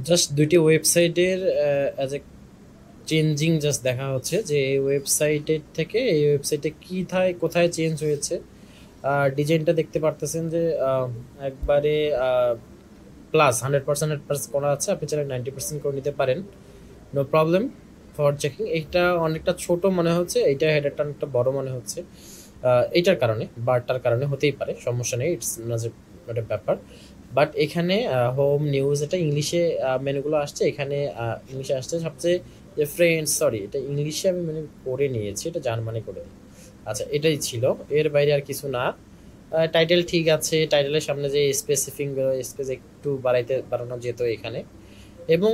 Just দুইটি ওয়েবসাইটের as a changing just দেখা হচ্ছে যে এই ওয়েবসাইটের থেকে এই ওয়েবসাইটে কোথায় কোথায় চেঞ্জ হয়েছে। ডিজাইনটা দেখতে পারতেছেন যে একবারে প্লাস 100% করা আছে, আপনি চাইলে 90% করে নিতে পারেন, নো প্রবলেম ফর চেকিং। এইটা অনেকটা ছোট মনে হচ্ছে, এইটা হেডারটা অনেকটা বড় মনে হচ্ছে, এইটার কারণে বারটার কারণে হতেই পারে, সমস্যা নেই, ইটস নট এ ব্যাপার। বাট এখানে হোম নিউজ এটা ইংলিশে মেনুগুলো আসছে, এখানে ইংলিশে আসছে সবচেয়ে যে ফ্রেন্ডস, সরি এটা ইংলিশে আমি মানে করে নিয়েছি, এটা জার্মানি করে। আচ্ছা এটাই ছিল, এর বাইরে আর কিছু না। টাইটেল ঠিক আছে, টাইটেলের সামনে যে স্পেসিফিক স্পেস একটু বাড়ানো যেত এখানে। এবং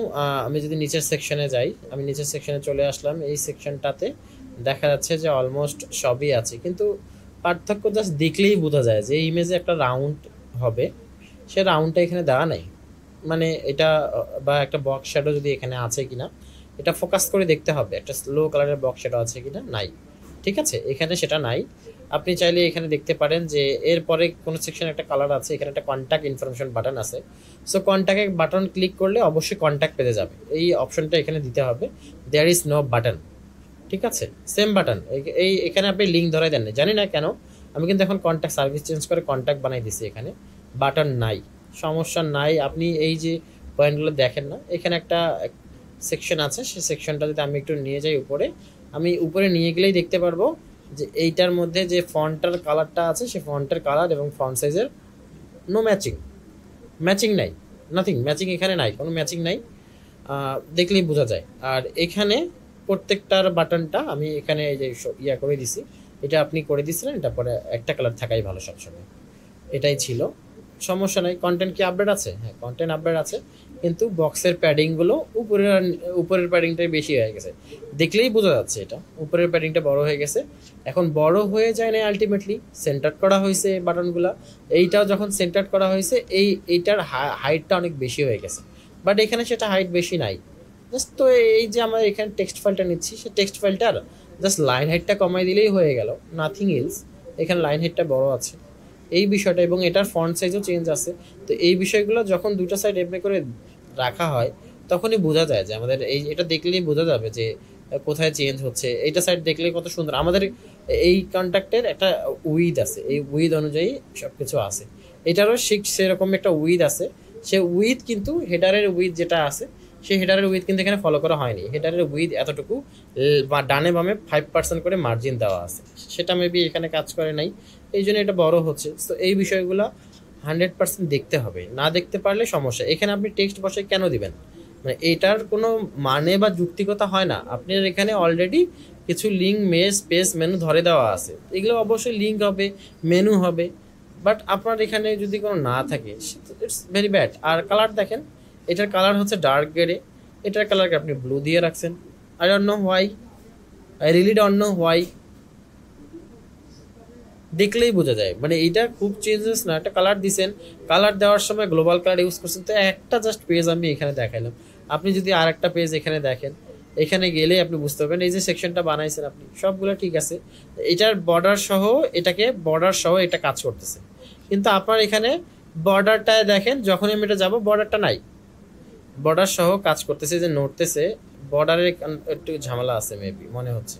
আমি যদি নিচের সেকশনে যাই, আমি নিচের সেকশনে চলে আসলাম, এই সেকশনটাতে দেখা যাচ্ছে যে অলমোস্ট সবই আছে, কিন্তু পার্থক্য জাস্ট দেখলেই বোঝা যায় যে ইমেজে একটা রাউন্ড হবে, সে রাউন্ডটা এখানে দেওয়া নাই। মানে এটা বা একটা বক্স শ্যাডো যদি এখানে আছে কিনা এটা ফোকাস করে দেখতে হবে, একটা স্লো কালারের বক্স শ্যাডো আছে কিনা, নাই। ঠিক আছে, এখানে সেটা নাই। আপনি চাইলে এখানে দেখতে পারেন যে এরপরে কোনো সেকশনে একটা কালার আছে, এখানে একটা কন্ট্যাক্ট ইনফরমেশন বাটন আছে। সো কন্ট্যাক্টে বাটন ক্লিক করলে অবশ্যই কন্ট্যাক্ট পেতে যাবে, এই অপশনটা এখানে দিতে হবে। দেয়ার ইজ নো বাটন, ঠিক আছে, সেম বাটন। এই এখানে আপনি লিঙ্ক ধরাই দেন না, জানি না কেন। আমি কিন্তু এখন কন্ট্যাক্ট সার্ভিস চেঞ্জ করে কন্ট্যাক্ট বানাই দিছি, এখানে বাটন নাই, সমস্যা নাই। আপনি এই যে পয়েন্টগুলো দেখেন না, এখানে একটা সেকশন আছে, সেই সেকশনটা যদি আমি একটু নিয়ে যাই উপরে, আমি উপরে নিয়ে গেলেই দেখতে পারবো যে এইটার মধ্যে যে ফন্টটার কালারটা আছে, সেই ফন্টের কালার এবং ফন্ট সাইজের নো ম্যাচিং, ম্যাচিং নাই, নাথিং ম্যাচিং, এখানে নাই, কোনো ম্যাচিং নাই, দেখলেই বোঝা যায়। আর এখানে প্রত্যেকটার বাটনটা আমি এখানে এই যে ইয়া করে দিছি, এটা আপনি করে দিছিলেন, এটা পরে একটা কালার থাকাই ভালো সবসময়, এটাই ছিল, সমস্যা নাই। কন্টেন্ট কি আপডেট আছে? হ্যাঁ কন্টেন্ট আপডেট আছে, কিন্তু বক্সের প্যাডিংগুলো উপরের প্যাডিংটাই বেশি হয়ে গেছে, দেখলেই বোঝা যাচ্ছে এটা উপরের প্যাডিংটা বড় হয়ে গেছে। এখন বড় হয়ে যায় না, আলটিমেটলি সেন্টার করা হয়েছে বাটনগুলা, এইটাও যখন সেন্টার করা হয়েছে এইটার হাইটটা অনেক বেশি হয়ে গেছে, বাট এখানে সেটা হাইট বেশি নাই। জাস্ট তো এই যে আমরা এখানে টেক্সট ফাইলটা নিচ্ছি, সেই টেক্সট ফাইলটার জাস্ট লাইন হাইটটা কমাই দিলেই হয়ে গেল, নাথিং এলস। এখানে লাইন হাইটটা বড় আছে, এই বিষয়টা, এবং এটার ফন্ট সাইজও চেঞ্জ আছে। তো এই বিষয়গুলো যখন দুটো সাইড এমনি করে রাখা হয়, তখনই বোঝা যায় যে আমাদের এই এটা দেখলেই বোঝা যাবে যে কোথায় চেঞ্জ হচ্ছে। এইটা সাইড দেখলে কত সুন্দর, আমাদের এই কন্ট্যাক্টের একটা উইথ আছে, এই উইথ অনুযায়ী সব কিছু আছে, এটারও ঠিক সেরকম একটা উইথ আছে। সে উইথ কিন্তু হেডারের উইথ যেটা আছে, সেই হেডারের উইথ কিন্তু এখানে ফলো করা হয়নি, হেডারের উইথ এতটুকু, বা ডানে বামে 5% করে মার্জিন দেওয়া আছে, সেটা মেবি এখানে কাজ করে নাই, এই জন্য এটা বড় হচ্ছে। তো এই বিষয়গুলো 100% দেখতে হবে, না দেখতে পারলে সমস্যা। এখানে আপনি টেক্সট বসে কেন দিবেন, মানে এটার কোনো মানে বা যুক্তিকতা হয় না। আপনার এখানে অলরেডি কিছু লিঙ্ক স্পেস মেনু ধরে দেওয়া আছে, এগুলো অবশ্যই লিঙ্ক হবে, মেনু হবে, বাট আপনার এখানে যদি কোনো না থাকে, ইটস ভেরি ব্যাড। আর কালার দেখেন, এটার কালার হচ্ছে ডার্ক গ্রে, এটার কালারকে আপনি ব্লু দিয়ে রাখছেন, I don't know why, I really don't know why. দেখলেই বোঝা যায়, মানে এইটা খুব চেঞ্জেস না, একটা কালার দিছেন, কালার দেওয়ার সময় গ্লোবাল কালার ইউজ করছেন, তো একটা জাস্ট পেজ আমি এখানে দেখাইলাম। আপনি যদি আর একটা পেজ এখানে দেখেন, এখানে গেলেই আপনি বুঝতে পারবেন এই যে সেকশনটা বানাইছেন আপনি, সবগুলো ঠিক আছে, এটার বর্ডার সহ, এটাকে বর্ডার সহ এটা কাজ করতেছে, কিন্তু আপনার এখানে বর্ডারটায় দেখেন, যখনই আমি এটা যাবো বর্ডারটা নাই, বর্ডার সহ কাজ করতেছে, যে নড়তেছে, বর্ডারের একটু ঝামেলা আছে মেবি মনে হচ্ছে।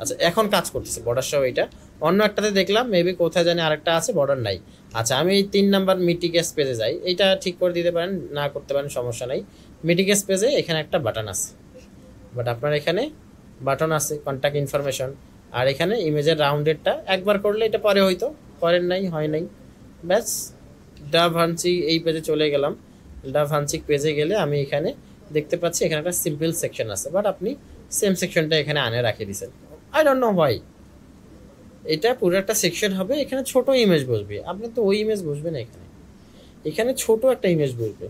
আচ্ছা এখন কাজ করতেছে বর্ডার সহ, এটা অন্য একটাতে দেখলাম মেবি কোথায় জানি আরেকটা আছে, বর্ডার নাই। আচ্ছা আমি এই 3 নাম্বার মিটিগেস পেজে যাই, এইটা ঠিক করে দিতে পারেন, না করতে পারেন, সমস্যা নাই। মিটিগেস পেজে এখানে একটা বাটন আছে, বাট আপনার এখানে বাটন আছে কন্ট্যাক্ট ইনফরমেশন, আর এখানে ইমেজের রাউন্ডেডটা একবার করলে এটা পরে হয়তো, করেন নাই, হয় নাই, ব্যাস। ডা ভাঞ্চি এই পেজে চলে গেলাম, ডা ভাঞ্চিক পেজে গেলে আমি এখানে দেখতে পাচ্ছি এখানে একটা সিম্পল সেকশন আছে, বাট আপনি সেম সেকশনটা এখানে আনে রাখে দিয়েছেন, আই ডোন্ট নো হোয়াই। এটা পুরো একটা সেকশন হবে, এখানে ছোট ইমেজ বসবে, আপনি তো ওই ইমেজ বসবে না এখানে, এখানে ছোট একটা ইমেজ বসবে,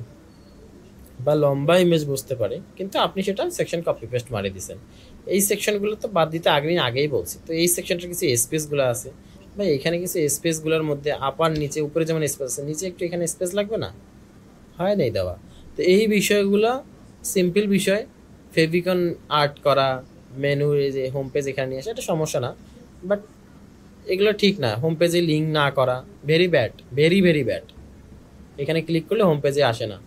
বা লম্বা ইমেজ বসতে পারে, কিন্তু আপনি সেটা সেকশন কপি পেস্ট মারি দিয়েছেন। এই সেকশনগুলো তো বাদ দিতে আগেই বলছি, তো এই সেকশনটার কিছু স্পেসগুলো আছে, বা এখানে কিছু স্পেসগুলোর মধ্যে আপার নিচে উপরে যেমন স্পেস আছে, নিচে একটু এখানে স্পেস লাগবে না, হয় নাই দেওয়া। তো এই বিষয়গুলো সিম্পল বিষয়, ফেভিকন আর্ট করা, মেনু এই যে হোম পেজ এখানে নিয়ে আসা, এটা সমস্যা না, বাট এগুলো ঠিক না, হোম পেজে লিঙ্ক না করা, very bad, very very bad. এখানে ক্লিক করলে হোম পেজে আসে না।